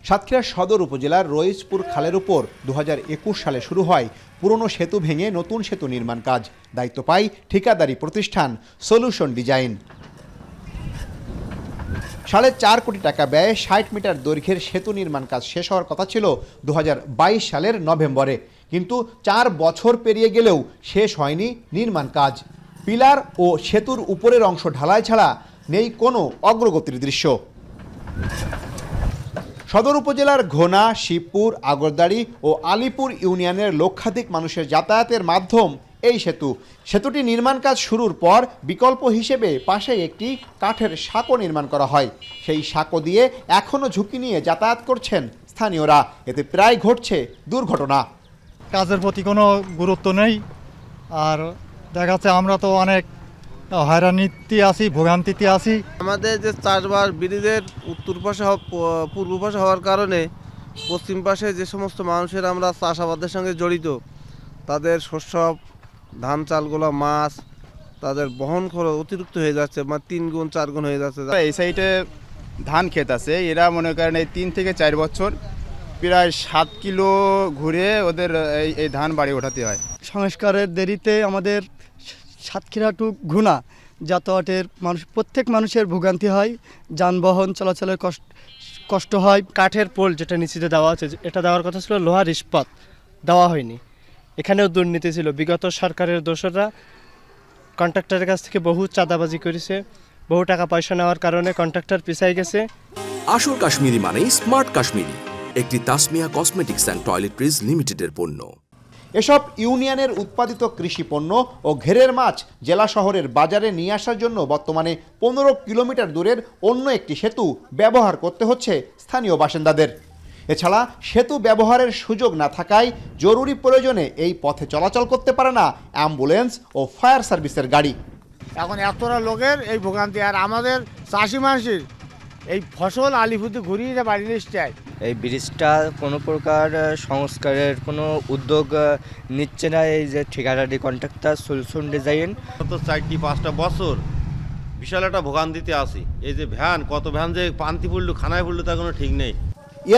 সাতক্ষীরা সদর উপজেলার রইজপুর খালের উপর 2021 সালে শুরু হয় পুরনো সেতু ভেঙে নতুন সেতু নির্মাণ কাজ। দায়িত্ব পায় ঠিকাদারি প্রতিষ্ঠান সলিউশন ডিজাইন। 4.5 কোটি টাকা ব্যয়ে 60 মিটার দৈর্ঘ্যের সেতু নির্মাণ কাজ শেষ হওয়ার কথা ছিল 2022 সালের নভেম্বরে, কিন্তু 4 বছর পেরিয়ে গেলেও শেষ হয়নি নির্মাণ কাজ। পিলার ও সেতুর উপরের অংশ ঢালাই ছাড়া নেই কোনো অগ্রগতির দৃশ্য। সদর উপজেলার ঘোনা, শিবপুর, আগরদাড়ি ও আলীপুর ইউনিয়নের লক্ষাধিক মানুষের যাতায়াতের মাধ্যম এই সেতু। সেতুটি নির্মাণ কাজ শুরুর পর বিকল্প হিসেবে পাশেই একটি কাঠের সাঁকো নির্মাণ করা হয়। সেই সাঁকো দিয়ে এখনও ঝুঁকি নিয়ে যাতায়াত করছেন স্থানীয়রা। এতে প্রায় ঘটছে দুর্ঘটনা। কাজের প্রতি কোনো গুরুত্ব নেই, আর দেখা যাচ্ছে আমরা তো অনেক হয়রানিতে আছি, ভোগান্তিতে আছি। আমাদের যে চাষবাস ব্রিজের উত্তর পাশে পূর্ব পাশে হওয়ার কারণে পশ্চিম পাশে যে সমস্ত মানুষের আমরা চাষাবাদের সঙ্গে জড়িত, তাদের শস্য, ধান চালগুলো, মাছ, তাদের বহন খরচ অতিরিক্ত হয়ে যাচ্ছে, 3 গুণ 4 গুণ হয়ে যাচ্ছে। এই সাইডে ধান ক্ষেত আছে, এরা মনে করেন এই 3 থেকে 4 বছর প্রায় 7 কিলো ঘুরে ওদের এই ধান বাড়ি ওঠাতে হয়। সংস্কারের দেরিতে আমাদের সাতক্ষীরা টু ঘুনা যাতায়াতের প্রত্যেক মানুষের ভোগান্তি হয়, যানবাহন চলাচলের কষ্ট হয়। কাঠের পোল যেটা নিচেতে দেওয়া আছে, এটা দেওয়ার কথা ছিল লোহার ইস্পাত, দেওয়া হয়নি। এখানেও দুর্নীতি ছিল। বিগত সরকারের দোসররা কন্ট্রাক্টরের কাছ থেকে বহু চাঁদাবাজি করেছে, বহু টাকা পয়সা নেওয়ার কারণে কন্ট্রাক্টর পিছাই গেছে। আসল কাশ্মীরি মানেই স্মার্ট কাশ্মীরি, একটি তাসমিয়া কসমেটিক্স অ্যান্ড টয়লেট্রিজ লিমিটেডের পণ্য। এসব ইউনিয়নের উৎপাদিত কৃষি পণ্য ও ঘেরের মাছ জেলা শহরের বাজারে নিয়ে আসার জন্য বর্তমানে 15 কিলোমিটার দূরের অন্য একটি সেতু ব্যবহার করতে হচ্ছে স্থানীয় বাসিন্দাদের। এছাড়া সেতু ব্যবহারের সুযোগ না থাকায় জরুরি প্রয়োজনে এই পথে চলাচল করতে পারে না অ্যাম্বুলেন্স ও ফায়ার সার্ভিসের গাড়ি। এখন এতটা লোকের এই ভোগান্তি, আর আমাদের চাষি মানুষের এই ফসল আলিপুরতে ঘুরিয়ে বাড়ি নিচ্ছে। এই ব্রিজটা কোনো প্রকার সংস্কারের কোনো উদ্যোগ নিচ্ছে না এই যে ঠিকাদারি কন্ট্রাক্টর সলিউশন ডিজাইন। গত 4-5টা বছর বিশাল একটা ভোগান্তিতে আছি। এই যে ভ্যান, কত ভ্যান যে পান্তি পড়লো, খানায় পড়লো, তার কোনো ঠিক নেই।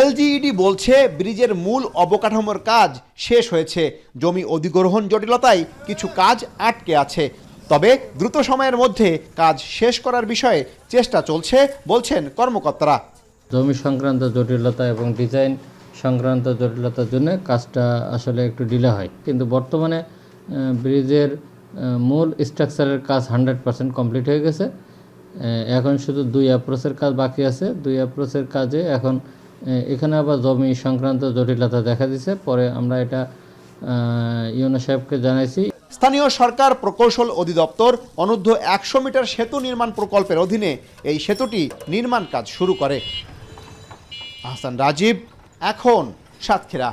এলজিইডি বলছে ব্রিজের মূল অবকাঠামোর কাজ শেষ হয়েছে, জমি অধিগ্রহণ জটিলতায় কিছু কাজ আটকে আছে। তবে দ্রুত সময়ের মধ্যে কাজ শেষ করার বিষয়ে চেষ্টা চলছে বলছেন কর্মকর্তারা। জমি সংক্রান্ত জটিলতা এবং ডিজাইন সংক্রান্ত জটিলতার জন্য কাজটা আসলে একটু ডিলে হয়, কিন্তু বর্তমানে ব্রিজের মূল স্ট্রাকচারের কাজ 100% কমপ্লিট হয়ে গেছে। এখন শুধু 2 অ্যাপ্রোচের কাজ বাকি আছে। 2 অ্যাপ্রোচের কাজে এখন এখানে আবার জমি সংক্রান্ত জটিলতা দেখা দিয়েছে। পরে আমরা এটা ইউনো সাহেবকে জানাইছি। স্থানীয় সরকার প্রকৌশল অধিদপ্তর অনূর্ধ্ব 100 মিটার সেতু নির্মাণ প্রকল্পের অধীনে এই সেতুটি নির্মাণ কাজ শুরু করে। আহসান রাজীব, এখন সাতক্ষীরা।